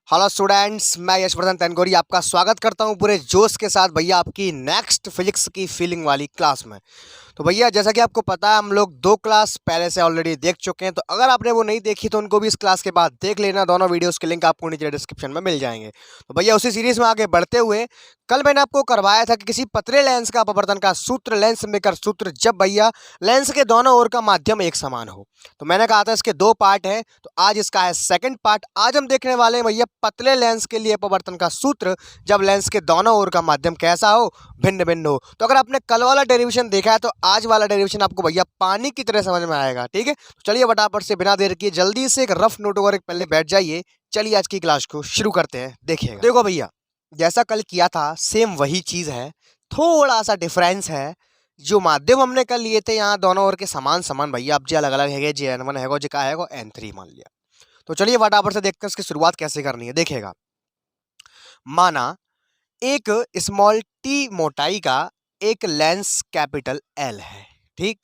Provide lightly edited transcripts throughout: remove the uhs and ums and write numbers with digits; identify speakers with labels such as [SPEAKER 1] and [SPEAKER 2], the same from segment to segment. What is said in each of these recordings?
[SPEAKER 1] Hello students, मैं यशवर्धन तनगोरी आपका स्वागत करता हूं पूरे जोश के साथ भैया आपकी नेक्स्ट फिजिक्स की फीलिंग वाली क्लास में। तो भैया जैसा कि आपको पता है हम लोग 2 क्लास पहले से ऑलरेडी देख चुके हैं, तो अगर आपने वो नहीं देखी तो उनको भी इस क्लास के बाद देख लेना। दोनों वीडियोस के लिंक आपको नीचे डिस्क्रिप्शन में मिल जाएंगे। तो भैया उसी सीरीज में आगे बढ़ते हुए कल मैंने आपको करवाया था कि किसी पतले लेंस का अपवर्तन का सूत्र, लेंस मेकर सूत्र, जब भैया लेंस के दोनों ओर का माध्यम एक समान हो। तो मैंने कहा था इसके 2 पार्ट हैं, तो आज इसका है सेकंड पार्ट। आज हम देखने वाले हैं भैया पतले लेंस के लिए अपवर्तन का सूत्र जब लेंस के दोनों ओर का माध्यम कैसा हो, भिन्न भिन्न हो। तो अगर आपने कल वाला डेरिवेशन देखा है तो आज वाला डेरिवेशन आपको भैया पानी की तरह समझ में आएगा। ठीक है, तो चलिए फटाफट से बिना देर किए जल्दी से एक रफ नोट और एक पहले बैठ जाइए। चलिए आज की क्लास को शुरू करते हैं। देखिएगा, देखो भैया जैसा कल किया था सेम वही चीज है, थोड़ा सा डिफरेंस है। जो माध्यम हमने कल लिए थे यहाँ दोनों ओर के समान समान भैया, अब जो अलग अलग है, जे N1 है, जो का है N3 मान लिया। तो चलिए फटाफट से देखते हैं इसकी शुरुआत कैसे करनी है। देखिएगा, माना एक स्मॉल टी मोटाई का एक लेंस कैपिटल एल है, ठीक,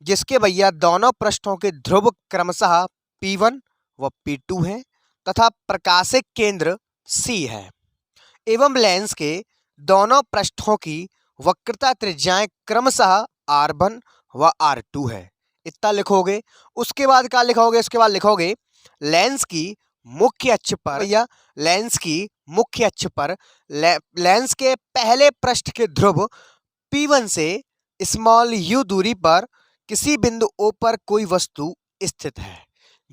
[SPEAKER 1] जिसके भैया दोनों पृष्ठों के ध्रुव क्रमशः P1 व P2 हैं तथा प्रकाशिक केंद्र C है, एवं लेंस के दोनों पृष्ठों की वक्रता त्रिज्याएं क्रमशः R1 व R2 है। इतना लिखोगे। उसके बाद क्या लिखोगे? उसके बाद लिखोगे लेंस की मुख्य अक्ष पर, या लेंस की मुख्य अक्ष पर लेंस के पहले पृष्ठ के ध्रुव P1 से स्मॉल u दूरी पर किसी बिंदु O पर कोई वस्तु स्थित है,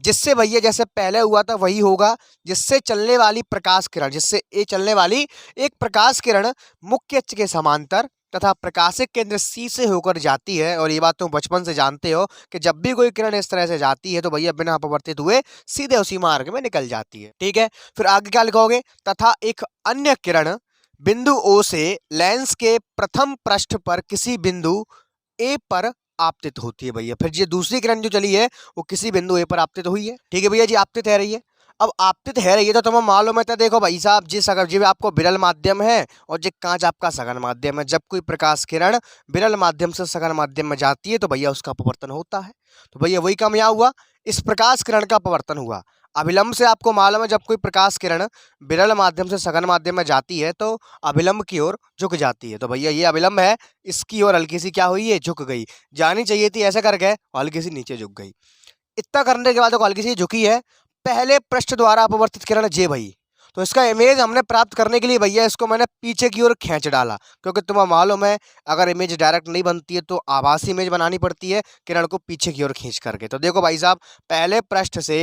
[SPEAKER 1] जिससे भैया जैसे पहले हुआ था वही होगा, जिससे चलने वाली प्रकाश किरण, जिससे ए चलने वाली एक प्रकाश किरण मुख्य अक्ष के समांतर तथा प्रकाशिक केंद्र C से होकर जाती है। और ये बात तुम बचपन से जानते हो कि जब भी कोई किरण इस तरह से जाती है तो भैया बिना अपवर्तित हुए सीधे उसी मार्ग में निकल जाती है। ठीक है, फिर आगे क्या लिखोगे? तथा एक अन्य किरण बिंदु O से लेंस के प्रथम पृष्ठ पर किसी बिंदु A पर आपतित होती है। भैया फिर ये दूसरी किरण जो चली है वो किसी बिंदु A पर आपतित हुई है। ठीक है भैया जी, आपतित है रही है। अब आपतित है रही है तो तुम्हें मालूम है, तो देखो भाई साहब, जिस अगर जी आपको विरल माध्यम है और जो कांच आपका सघन माध्यम है, जब कोई प्रकाश किरण विरल माध्यम से सघन माध्यम में जाती है तो भैया उसका अपवर्तन होता है। तो भैया वही काम यहाँ हुआ, इस प्रकाश किरण का अपवर्तन हुआ। अभिलंब से आपको मालूम है जब कोई प्रकाश किरण विरल माध्यम से सघन माध्यम में जाती है तो अभिलंब की ओर झुक जाती है। तो भैया ये अभिलंब है, इसकी ओर हल्की सी क्या हुई है? झुक गई। जानी चाहिए थी ऐसे करके, हल्की सी नीचे झुक गई। इतना करने के बाद वो हल्की सी झुकी है, पहले पृष्ठ द्वारा अपवर्तित किरण जे भई। तो इसका इमेज हमने प्राप्त करने के लिए भैया इसको मैंने पीछे की ओर खींच डाला, क्योंकि तुम्हें मालूम है अगर इमेज डायरेक्ट नहीं बनती है तो आभासी इमेज बनानी पड़ती है किरण को पीछे की ओर खींच करके। तो देखो भाई साहब, पहले पृष्ठ से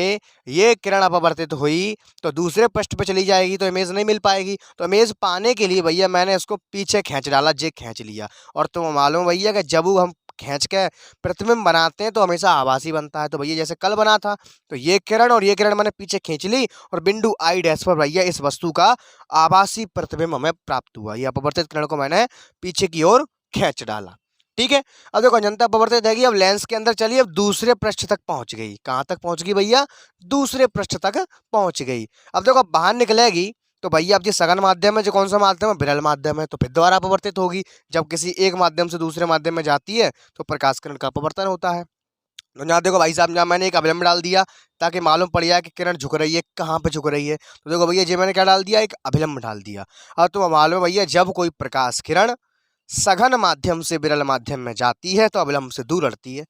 [SPEAKER 1] ये किरण अपवर्तित हुई तो दूसरे पृष्ठ पे चली जाएगी तो इमेज नहीं मिल पाएगी। तो इमेज पाने के लिए भैया मैंने इसको पीछे खींच डाला, जे खींच लिया। और तुम्हें मालूम भैया कि जब हम खींच के प्रतिबिंब बनाते हैं तो हमेशा आभासी बनता है। तो भैया जैसे कल बना था तो ये किरण और ये किरण मैंने पीछे खींच ली और बिंदु आई डैश पर भैया इस वस्तु का आभासी प्रतिबिंब हमें प्राप्त हुआ। ये अपवर्तित किरण को मैंने पीछे की ओर खींच डाला। ठीक है, अब देखो जनता अपवर्तित है, अब लेंस के अंदर चलिए, अब दूसरे पृष्ठ तक पहुंच गई। कहां तक पहुंच गई भैया? दूसरे पृष्ठ तक पहुंच गई। अब देखो बाहर निकलेगी तो भैया अब ये सघन माध्यम है, जो कौन सा माध्यम है? विरल माध्यम है, तो फिर दोबारा अपवर्तित होगी। जब किसी एक माध्यम से दूसरे माध्यम में जाती है तो प्रकाश किरण का अपवर्तन होता है। तो यहाँ देखो भाई साहब, यहाँ मैंने एक अभिलंब डाल दिया ताकि मालूम पड़ जाए कि किरण झुक रही है, कहाँ पे झुक रही है। तो देखो भैया जी मैंने क्या डाल दिया? एक अभिलंब डाल दिया। अब तो मालूम है भैया जब कोई प्रकाश किरण सघन माध्यम से विरल माध्यम में जाती है तो अभिलंब से दूर हटती है।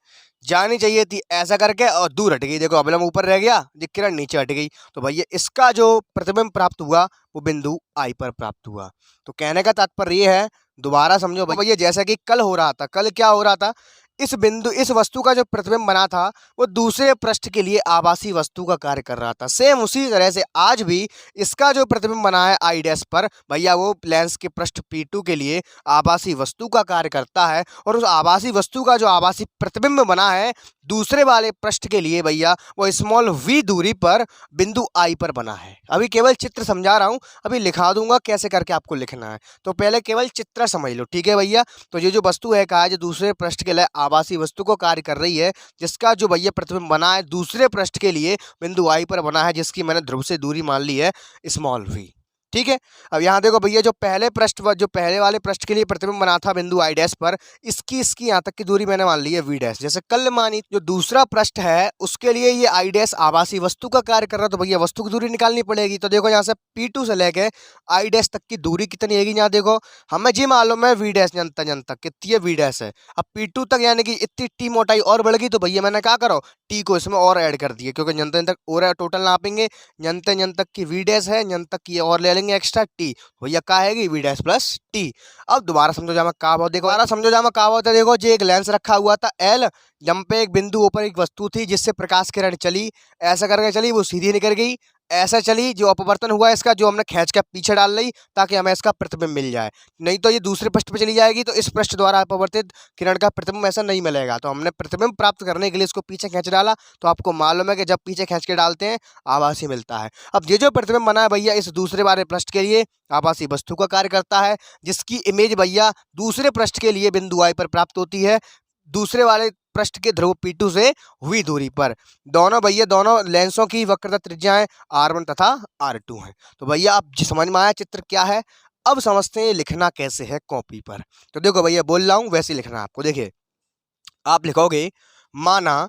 [SPEAKER 1] जानी चाहिए थी ऐसा करके, और दूर हट गई। देखो अभिलंब ऊपर रह गया, ये किरण नीचे हट गई। तो भैया इसका जो प्रतिबिंब प्राप्त हुआ वो बिंदु आई पर प्राप्त हुआ। तो कहने का तात्पर्य ये है, दोबारा समझो भैया, जैसा कि कल हो रहा था, कल क्या हो रहा था? इस बिंदु, इस वस्तु का जो प्रतिबिंब बना था वो दूसरे पृष्ठ के लिए आभासी वस्तु का कार्य कर रहा था। सेम उसी तरह से आज भी इसका जो प्रतिबिंब बना है आई डैश पर भैया, वो लेंस के पृष्ठ P2 के लिए आभासी वस्तु का कार्य करता है। और उस आभासी वस्तु का जो आभासी प्रतिबिंब बना है दूसरे वाले पृष्ठ के लिए भैया, वो स्मॉल v दूरी पर बिंदु आई पर बना है। अभी केवल चित्र समझा रहा हूं, अभी लिखा दूंगा कैसे करके आपको लिखना है, तो पहले केवल चित्र समझ लो। ठीक है भैया, तो ये जो वस्तु है कहा, जो दूसरे पृष्ठ के लिए आभासी वस्तु को कार्य कर रही है, जिसका जो भैया प्रतिबिंब बना है दूसरे पृष्ठ के लिए बिंदु आई पर बना है, जिसकी मैंने ध्रुव से दूरी मान ली है स्मॉल v। ठीक है। अब यहाँ देखो भैया, जो पहले वाले पृष्ठ के लिए प्रतिबिंब बना था बिंदु आई डैश पर, इसकी यहाँ तक की दूरी मैंने मान ली है वी डैश। जैसे कल मानी जो दूसरा पृष्ठ है उसके लिए ये आई डैश आभासी वस्तु का कार्य कर रहा है, तो भैया वस्तु की दूरी निकालनी पड़ेगी। तो देखो यहाँ से P2 से लेके आई डैश तक की दूरी कितनी है, यहाँ देखो हमें जी मालूम है वी डैश जन तक कितनी है वी डैश है। अब P2 तक यानी कि इतनी टी मोटाई और बढ़ गई, तो भैया मैंने क्या करो टी को इसमें और ऐड कर दिया, क्योंकि जन तक और टोटल नापेंगे, जन तक की वी डैश है, जन तक की और ले लेंगे एक्स्ट्रा टी, भैया क्या है वी डैश प्लस टी। अब दोबारा समझो जामा का भाव देखो, दोबारा समझो जामा का भाव था। देखो जो एक लेंस रखा हुआ था एल, जम पे एक बिंदु ऊपर एक वस्तु थी जिससे प्रकाश किरण चली, ऐसा करके चली, वो सीधी निकल गई, ऐसा चली, जो अपवर्तन हुआ इसका जो हमने खींच के पीछे डाल ली ताकि हमें इसका प्रतिबिंब मिल जाए, नहीं तो ये दूसरे पृष्ठ पे चली जाएगी, तो इस पृष्ठ द्वारा अपवर्तित किरण का प्रतिबिंब ऐसा नहीं मिलेगा। तो हमने प्रतिबिंब प्राप्त करने के लिए इसको पीछे खींच डाला, तो आपको मालूम है कि जब पीछे खींच के डालते हैं आभासी मिलता है। अब ये जो प्रतिबिंब बना है भैया इस दूसरे वाले पृष्ठ के लिए आभासी वस्तु का कार्य करता है, जिसकी इमेज भैया दूसरे पृष्ठ के लिए बिंदु आई पर प्राप्त होती है, दूसरे वाले पृष्ठ के ध्रुव P2 से हुई दूरी पर। दोनों भैया दोनों लेंसों की वक्रता त्रिज्याएं R1 तथा R2 हैं। तो भैया आप समझ में आया चित्र क्या है। अब समझते हैं लिखना कैसे है कॉपी पर। तो देखो भैया बोल रहा हूं वैसे लिखना आपको। देखिए आप लिखोगे, माना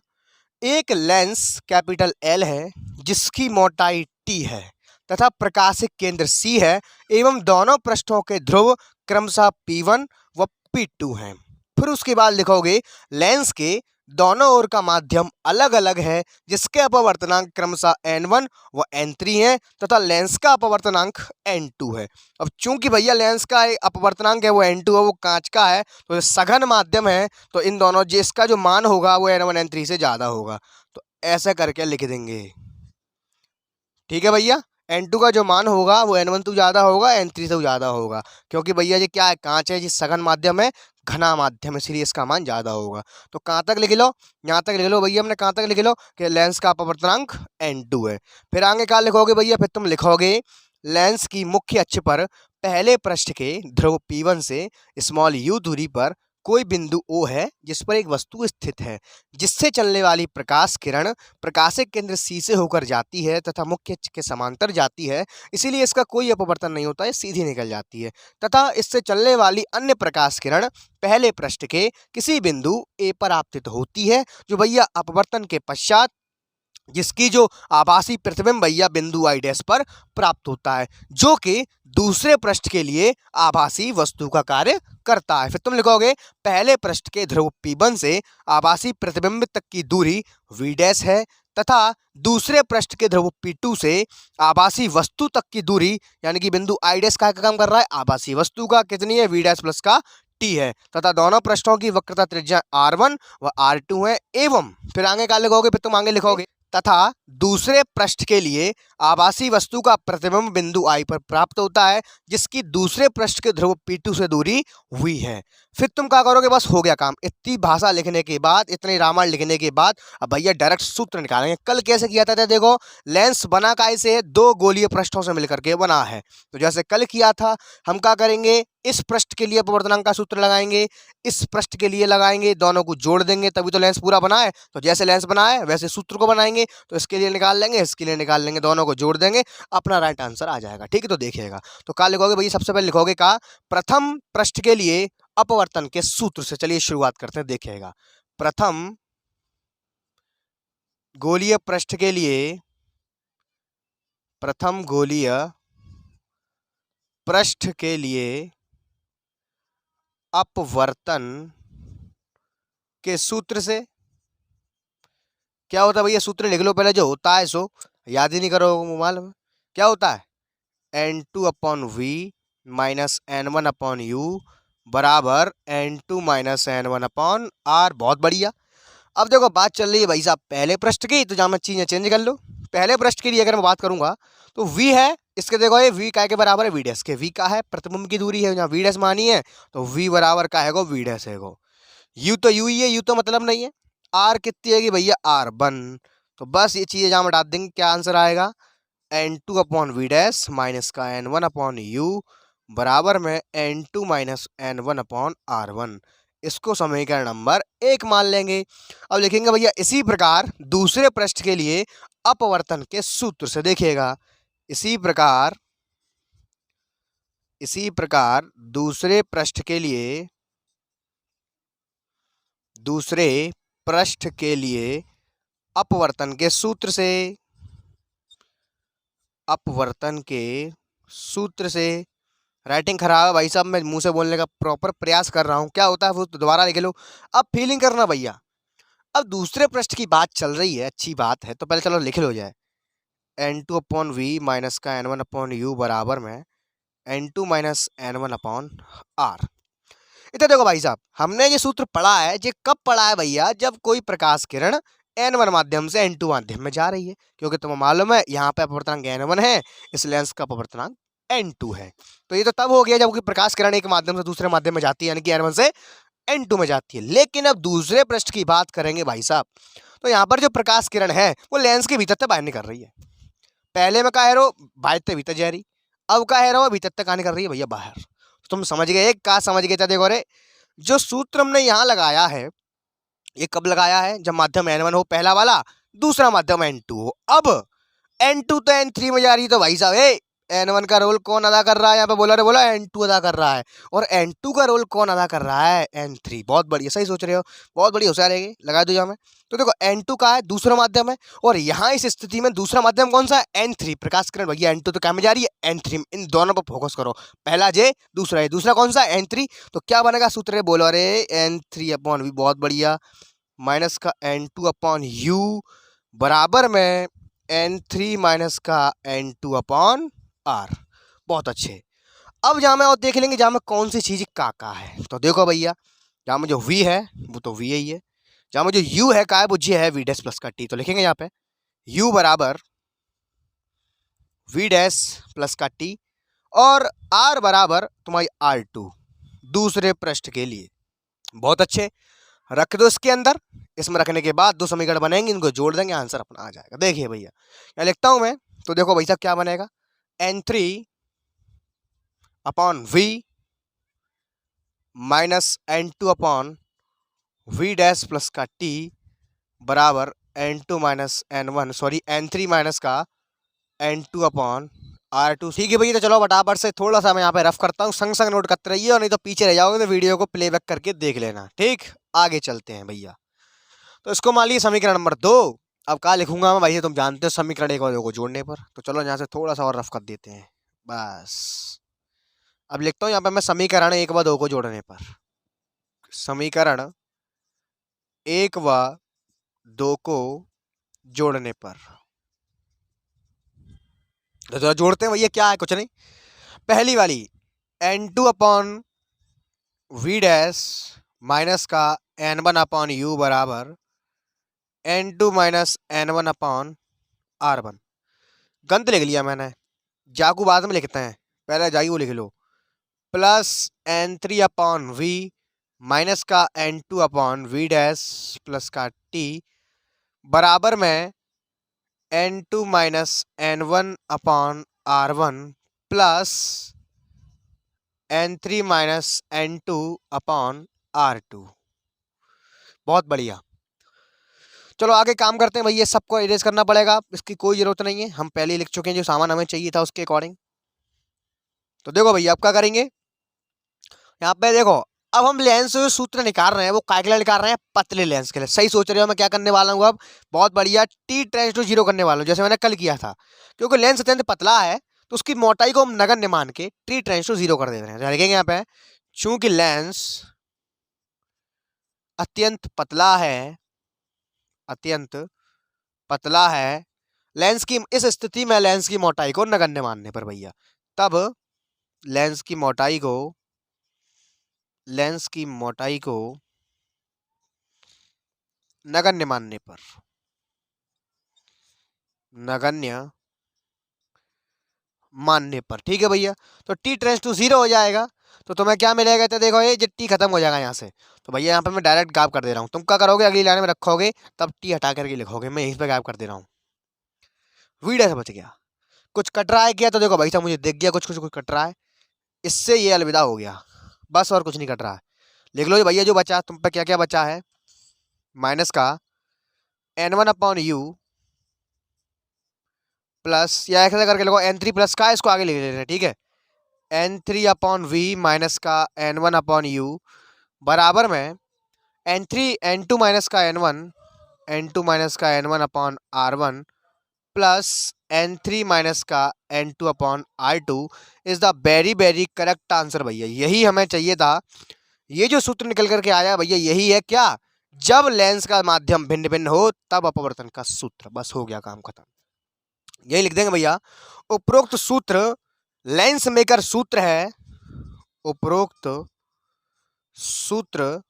[SPEAKER 1] एक लेंस कैपिटल L है जिसकी मोटाई T है तथा प्रकाशिक केंद्र C है, एवं दोनों पृष्ठों के ध्रुव क्रमशः P1 व P2 हैं। फिर उसके बाद लिखोगे लेंस के दोनों ओर का माध्यम अलग अलग है जिसके अपवर्तनांक क्रमशः N1 व N3 हैं तथा लेंस का अपवर्तनांक N2 है। अब चूंकि भैया लेंस का अपवर्तनांक है वो N2 है, वो कांच का है, तो ये सघन माध्यम है, तो इन दोनों जिसका जो मान होगा वो N1 N3 से ज़्यादा होगा। तो ऐसा करके लिख देंगे, ठीक है भैया। N2 का जो मान होगा वो N1 से ज़्यादा होगा, N3 से ज़्यादा होगा, क्योंकि भैया ये क्या है, कांच है, जी सघन माध्यम है, घना माध्यम है, इसलिए इसका मान ज़्यादा होगा। तो कहाँ तक लिख लो, यहाँ तक लिख लो भैया, हमने कहाँ तक लिख लो कि लेंस का अपवर्तनांक N2 है। फिर आगे क्या लिखोगे भैया, फिर तुम लिखोगे लेंस की मुख्य अक्ष पर पहले पृष्ठ के ध्रुव P1 से स्मॉल u दूरी पर कोई बिंदु O है जिस पर एक वस्तु स्थित है, जिससे चलने वाली प्रकाश किरण प्रकाशिक केंद्र C से होकर जाती है तथा मुख्य अक्ष के समांतर जाती है, इसीलिए इसका कोई अपवर्तन नहीं होता है, सीधी निकल जाती है, तथा इससे चलने वाली अन्य प्रकाश किरण पहले पृष्ठ के किसी बिंदु A पर आपतित होती है, जो भैया अपवर्तन के पश्चात जिसकी जो आभासी प्रतिबिंब भैया बिंदु आई डैश पर प्राप्त होता है, जो कि दूसरे पृष्ठ के लिए आभासी वस्तु का कार्य करता है। फिर तुम लिखोगे पहले पृष्ठ के ध्रुव P1 से आभासी प्रतिबिंब तक की दूरी V डैश है तथा दूसरे पृष्ठ के ध्रुव P2 से आभासी वस्तु तक की दूरी यानी कि बिंदु आई डैश का काम कर रहा है, आभासी वस्तु का कितनी है, V डैश प्लस का T है, तथा दोनों पृष्ठों की वक्रता त्रिज्या R1 व R2 है, एवं फिर आगे क्या लिखोगे, फिर तुम आगे लिखोगे तथा दूसरे पृष्ठ के लिए आभासी वस्तु का प्रतिबिंब बिंदु आई पर प्राप्त होता है, जिसकी दूसरे पृष्ठ के ध्रुव P2 से दूरी हुई है। फिर तुम क्या करोगे, बस हो गया काम। इतनी भाषा लिखने के बाद, इतने रामायण लिखने के बाद अब भैया डायरेक्ट सूत्र निकालेंगे। कल कैसे किया था, देखो लेंस बना कैसे है, दो गोलीय पृष्ठों से मिलकर के बना है। तो जैसे कल किया था हम क्या करेंगे, इस पृष्ठ के लिए अपवर्तनांक का सूत्र लगाएंगे, इस पृष्ठ के लिए लगाएंगे, दोनों को जोड़ देंगे तभी तो लेंस पूरा बना है। तो जैसे लेंस बना है वैसे सूत्र को बनाएंगे, तो इसके लिए निकाल लेंगे, इसके लिए निकाल लेंगे, दोनों को जोड़ देंगे, अपना राइट आंसर आ जाएगा। ठीक है, तो देखिएगा। तो क्या लिखोगे भैया, सबसे पहले लिखोगे का प्रथम पृष्ठ के लिए अपवर्तन के सूत्र से। चलिए शुरुआत करते हैं, देखिएगा। प्रथम गोलीय पृष्ठ के लिए, प्रथम गोलीय पृष्ठ के लिए अपवर्तन के सूत्र से क्या होता है भैया, सूत्र लिख लो पहले, जो होता है सो याद ही नहीं करो मोबाइल में। क्या होता है, N2 upon V minus N1 upon U बराबर N2 minus N1 upon R। बहुत बढ़िया। अब देखो बात चल रही है भाई साहब पहले पृष्ठ की, तो जहाँ मैं चीजें चेंज कर लो। पहले पृष्ठ के लिए अगर मैं बात करूंगा तो V है, इसके देखो ये V का के बराबर है V डैश के। V का है प्रतिबिंब की दूरी है, जहाँ V डैश मानी है तो V बराबर का है V डैश है। U तो U ही है, U तो मतलब नहीं है। R कितनी है भैया, R1। तो बस ये चीजें जहाँ डाल देंगे, क्या आंसर आएगा, N2 upon V dash minus का N1 अपॉन U बराबर में N2 minus N1 upon R1। इसको समीकरण नंबर 1 मान लेंगे। अब लिखेंगे भैया इसी प्रकार दूसरे पृष्ठ के लिए अपवर्तन के सूत्र से। देखिएगा, इसी प्रकार इसी प्रकार दूसरे पृष्ठ के लिए अपवर्तन के सूत्र से राइटिंग खराब है भाई साहब, मैं मुंह से बोलने का प्रॉपर प्रयास कर रहा हूं, क्या होता है वो तो दोबारा लिख लो। अब फीलिंग करना भैया, अब दूसरे पृष्ठ की बात चल रही है, अच्छी बात है, तो पहले चलो लिख लो जाए n2 अपॉन वी माइनस का n1 अपॉन यू बराबर में n2 minus n1 upon are. इधर देखो भाई साहब, हमने ये सूत्र पढ़ा है, ये कब पढ़ा है भैया, जब कोई प्रकाश किरण n1 माध्यम से n2 माध्यम में जा रही है, क्योंकि तुम्हें मालूम है यहाँ पे अपवर्तनांक n1 है, इस लेंस का अपवर्तनांक n2 है। तो ये तो तब हो गया जब कोई प्रकाश किरण एक माध्यम से दूसरे माध्यम में जाती है, यानी कि n1 से n2 में जाती है। लेकिन अब दूसरे पृष्ठ की बात करेंगे भाई साहब, तो यहाँ पर जो प्रकाश किरण है वो लेंस के भीतर से बाहर निकल रही है। पहले में कहा रो बाहर से भीतर जा रही, अब कहा रो भीतर तक आने कर रही है भैया बाहर। तुम समझ गए, कहा समझ गए था? देखो रे, जो सूत्र हमने यहाँ लगाया है, ये कब लगाया है, जब माध्यम n1 हो पहला वाला, दूसरा माध्यम n2 हो। अब n2 तो n3 में जा रही है, तो भाई साहब n1 का रोल कौन अदा कर रहा है, यहाँ पे बोला रे बोला n2 अदा कर रहा है, और n2 का रोल कौन अदा कर रहा है, n3। बहुत बढ़िया, सही सोच रहे हो, बहुत बढ़िया होशियार रहेगी, लगा दो यहाँ में। तो देखो n2 का है, दूसरा माध्यम है, और यहाँ इस स्थिति में दूसरा माध्यम कौन सा है, n3। प्रकाश किरण भैया n2 तो क्या में जा रही है, n3। इन दोनों पर फोकस करो, पहला जे दूसरा है, दूसरा कौन सा है, n3। तो क्या बनेगा सूत्र है, बोलो अरे n3 अपॉन वी, बहुत बढ़िया, माइनस का n2 अपॉन यू बराबर में n3 माइनस का n2 अपॉन आर। बहुत अच्छे। अब जहाँ में और देख लेंगे जहाँ में कौन सी चीज का है। तो देखो भैया, जहाँ में जो v है वो तो v ही है, जहाँ में जो u है का है वो जी है v डैश प्लस का t। तो लिखेंगे यहाँ पे u बराबर v डैश प्लस का t, और r बराबर तुम्हारी r2 दूसरे पृष्ठ के लिए। बहुत अच्छे, रख दो इसके अंदर। इसमें रखने के बाद दो समीकरण बनेंगे, इनको जोड़ देंगे, आंसर अपना आ जाएगा। देखिए भैया क्या लिखता हूं मैं, तो देखो भाई साहब क्या बनेगा, n3 upon v minus n2 upon v dash plus का t बराबर n2 minus n1, sorry n3 minus का n2 अपॉन R2। ठीक है भैया, तो चलो फटाफट से थोड़ा सा मैं यहाँ पे रफ करता हूँ, संग संग नोट करते रहिए, और नहीं तो पीछे रह जाओगे, तो वीडियो को प्लेबैक करके देख लेना। ठीक, आगे चलते हैं भैया। तो इसको मान लीजिए समीकरण नंबर 2। अब क्या लिखूंगा मैं भाई, तुम जानते हो समीकरण एक और दो को जोड़ने पर। तो चलो यहाँ से थोड़ा सा और रफ कर देते हैं बस। अब लिखता हूँ यहाँ पे मैं समीकरण 1 व 2 को जोड़ने पर, समीकरण 1 व 2 को जोड़ने पर। तो जरा जोड़ते हैं भैया, क्या है, कुछ नहीं। पहली वाली n2 upon V dash minus का n1 अपॉन यू बराबर n2 minus n1 upon r1। गंत लिख लिया मैंने, जाकू बाद में लिखते हैं, पहले जाई वो लिख लो, plus n3 upon V minus का n2 upon V dash plus का t बराबर में n2 minus n1 upon r1 plus n3 minus n2 upon r2। बहुत बढ़िया, चलो आगे काम करते हैं भैया। सबको इरेज करना पड़ेगा, इसकी कोई जरूरत नहीं है, हम पहले ही लिख चुके हैं जो सामान हमें चाहिए था उसके अकॉर्डिंग। तो देखो भैया अब क्या करेंगे, यहाँ पे देखो, अब हम लेंस सूत्र निकाल रहे हैं, वो काय के लिए निकाल रहे हैं, पतले लेंस के लिए। सही सोच रहे हो, मैं क्या करने वाला हूँ अब, बहुत बढ़िया, t टेंड्स टू 0 करने वाला हूँ, जैसे मैंने कल किया था। क्योंकि लेंस अत्यंत पतला है, तो उसकी मोटाई को हम नगण्य मान के t टेंड्स टू 0 कर दे रहे हैं। लिखेंगे यहाँ पे, चूंकि लेंस अत्यंत पतला है, अत्यंत पतला है, लेंस की इस स्थिति में लेंस की मोटाई को नगण्य मानने पर भैया, तब लेंस की मोटाई को नगण्य मानने पर, नगण्य मानने पर, ठीक है भैया। तो t टेंड्स टू 0 हो जाएगा, तो तुम्हें क्या मिलेगा, तो देखो ये t खत्म हो जाएगा यहाँ से। तो भैया यहाँ पे मैं डायरेक्ट गायब कर दे रहा हूँ, तुम क्या करोगे, अगली लाइन में रखोगे तब t हटा करके लिखोगे, मैं यहीं पे गायब कर दे रहा हूँ। वीडियो से बच गया, कुछ कट रहा है क्या, तो देखो भाई साहब मुझे दिख गया कुछ कुछ कुछ कट रहा है, इससे ये अलविदा हो गया बस, और कुछ नहीं कट रहा है। लिख लो भैया जो बचा तुम पे, क्या क्या बचा है, माइनस का n1 अपॉन यू प्लस, या ऐसा करके लिखो n3 प्लस का, इसको आगे लिख लेना, ठीक है, n3 अपॉन वी माइनस का n1 अपॉन यू बराबर में n2 माइनस का n1 माइनस का n1 upon r1 plus n3 minus का n2 upon r2 is the very very correct answer भैया। यही हमें चाहिए था। ये जो सूत्र निकल करके आया भैया यही है क्या, जब लेंस का माध्यम भिन्न भिन्न हो तब अपवर्तन का सूत्र। बस हो गया काम खत्म, यही लिख देंगे भैया। उपरोक्त सूत्र लेंस मेकर सूत्र है, उपरोक्त सूत्र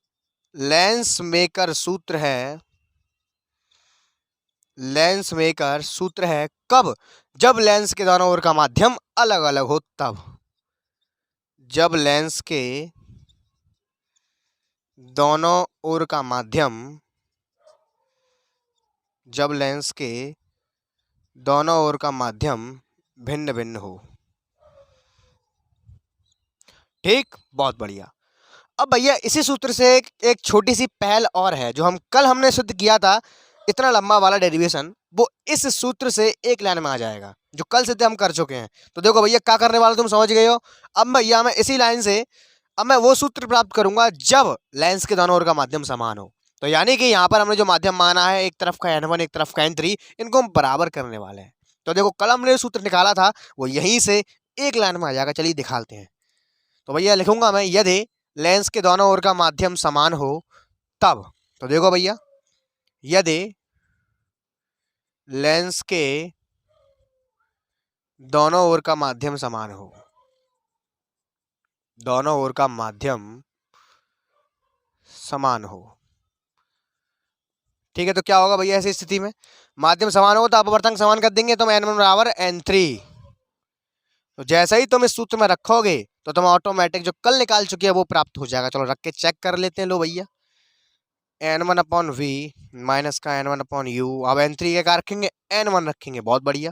[SPEAKER 1] लेंस मेकर सूत्र है, लेंस मेकर सूत्र है कब, जब लेंस के दोनों ओर का माध्यम अलग अलग हो तब, जब लेंस के दोनों ओर का माध्यम, जब लेंस के दोनों ओर का माध्यम भिन्न भिन्न हो। ठीक, बहुत बढ़िया। अब भैया इसी सूत्र से एक छोटी सी पहल और है, जो हमने सिद्ध किया था इतना लंबा वाला डेरिवेशन, वो इस सूत्र से एक लाइन में आ जाएगा, जो कल सिद्ध हम कर चुके हैं। तो देखो भैया क्या करने वाला तुम समझ गए हो। अब भैया मैं इसी लाइन से अब मैं वो सूत्र प्राप्त करूंगा जब लेंस के दोनों ओर का माध्यम समान हो। तो यानी कि यहाँ पर हमने जो माध्यम माना है, एक तरफ का n1 एक तरफ का n3, इनको हम बराबर करने वाले हैं। तो देखो कल हमने सूत्र निकाला था वो यहीं से एक लाइन में आ जाएगा। चलिए दिखाते हैं। तो भैया लिखूंगा मैं, यदि लेंस के दोनों ओर का माध्यम समान हो तब। तो देखो भैया, यदि लेंस के दोनों ओर का माध्यम समान हो, दोनों ओर का माध्यम समान हो, ठीक है। तो क्या होगा भैया ऐसी स्थिति में, माध्यम समान हो तो अपवर्तन समान कर देंगे, तो n1 बराबर n3। तो जैसे ही तुम इस सूत्र में रखोगे तो तुम ऑटोमेटिक जो कल निकाल चुके हैं वो प्राप्त हो जाएगा। चलो रख के चेक कर लेते हैं। लो भैया, n1 अपॉन वी माइनस का n1 अपॉन यू, अब n3 के क्या रखेंगे, n1 रखेंगे, बहुत बढ़िया।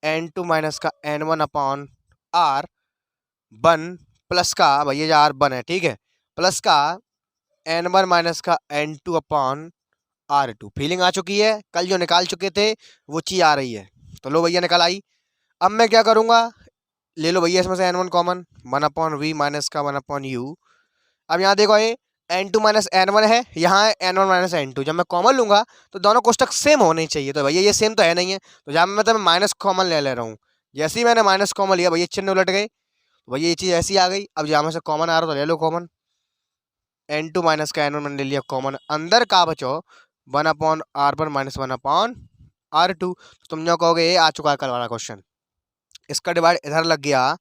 [SPEAKER 1] n2 माइनस का n1 upon r one plus का, भैया जो r वन है ठीक है, प्लस का n1 माइनस का n2 अपॉन r2। फीलिंग आ चुकी है, कल जो निकाल चुके थे वो चीज आ रही है। तो लो भैया निकल आई। अब मैं क्या करूंगा, ले लो भैया इसमें से n1 common, 1 upon V minus का 1 अपॉन यू। अब यहाँ देखो ये n2 माइनस n1 है, यहाँ है n1 माइनस n2। जब मैं कॉमन लूंगा तो दोनों कोष्टक सेम होने चाहिए। तो भैया ये सेम तो है नहीं है, तो जब मैं माइनस कॉमन ले रहा हूँ, जैसे ही मैंने माइनस कॉमन लिया भैया चिन्ह उलट गए, तो भैया ये चीज़ ऐसी आ गई। अब जहाँ में से कॉमन आ रहा तो ले लो कॉमन, n2 माइनस का n1 मैंने ले लिया कॉमन, अंदर का बचो 1 upon r1 minus 1 upon r2। तो तुम जो कहोगे ये आ चुका है कल वाला क्वेश्चन, इसका डिवाइड इधर लग गया,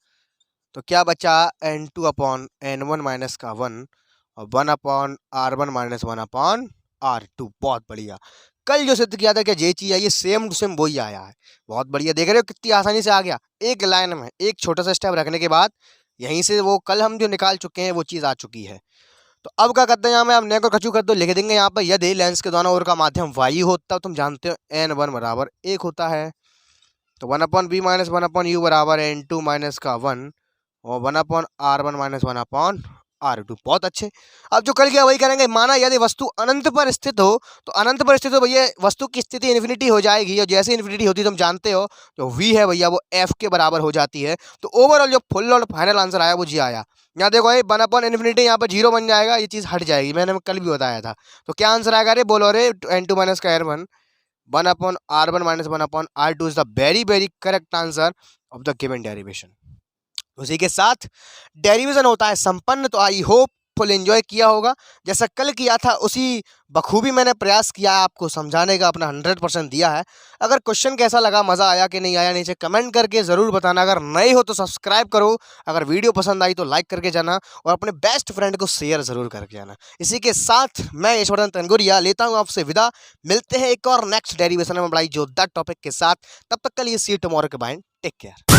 [SPEAKER 1] तो क्या बचा n2 अपॉन n1 माइनस का 1 और 1 upon r1 minus 1 upon r2। बहुत बढ़िया, कल जो सिद्ध किया था कि ये चीज़ आई, सेम टू सेम वही आया है। बहुत बढ़िया, देख रहे हो कितनी आसानी से आ गया, एक लाइन में एक छोटा सा स्टेप रखने के बाद यहीं से वो कल हम जो निकाल चुके हैं वो चीज़ आ चुकी है। तो अब क्या करते हैं, यहाँ में अब नेको कचू कर दो, लिख देंगे यहाँ पर, यदि लेंस के दोनों ओर का माध्यम y हो तब तुम जानते हो n1 बराबर 1 होता है। तो 1 upon B minus 1 upon u बराबर n2 माइनस का 1 और 1 upon r1 minus 1 upon r2। बहुत अच्छे। अब जो कल किया वही करेंगे। माना यदि वस्तु अनंत पर स्थित हो, तो अनंत पर स्थित हो भैया वस्तु की स्थिति इन्फिनिटी हो जाएगी, और जैसे इन्फिनिटी होती है तुम जानते हो जो v है भैया वो f के बराबर हो जाती है। तो ओवरऑल जो फुल और फाइनल आंसर आया वो जी आया। यहाँ देखो ये 1 अपॉन इन्फिनिटी यहाँ पर 0 बन जाएगा, ये चीज़ हट जाएगी, मैंने कल भी बताया था। तो क्या आंसर आएगा, अरे बोलो अरे n2 माइनस का r1 1 upon r1 minus 1 upon r2 is the very very correct answer of the given derivation. उसी के साथ डेरिवेशन होता है संपन्न। तो आई होप फुल एंजॉय किया होगा, जैसा कल किया था उसी बखूबी मैंने प्रयास किया है आपको समझाने का, अपना 100% दिया है। अगर क्वेश्चन कैसा लगा, मज़ा आया कि नहीं आया, नीचे कमेंट करके ज़रूर बताना। अगर नए हो तो सब्सक्राइब करो, अगर वीडियो पसंद आई तो लाइक करके जाना, और अपने बेस्ट फ्रेंड को शेयर ज़रूर करके जाना। इसी के साथ मैं यशवर्धन तनगुरिया लेता हूँ आपसे विदा। मिलते हैं एक और नेक्स्ट डेरिवेशन में बड़ा ही जोरदार टॉपिक के साथ। तब तक के लिए सी यू टुमारो के बाय, टेक केयर।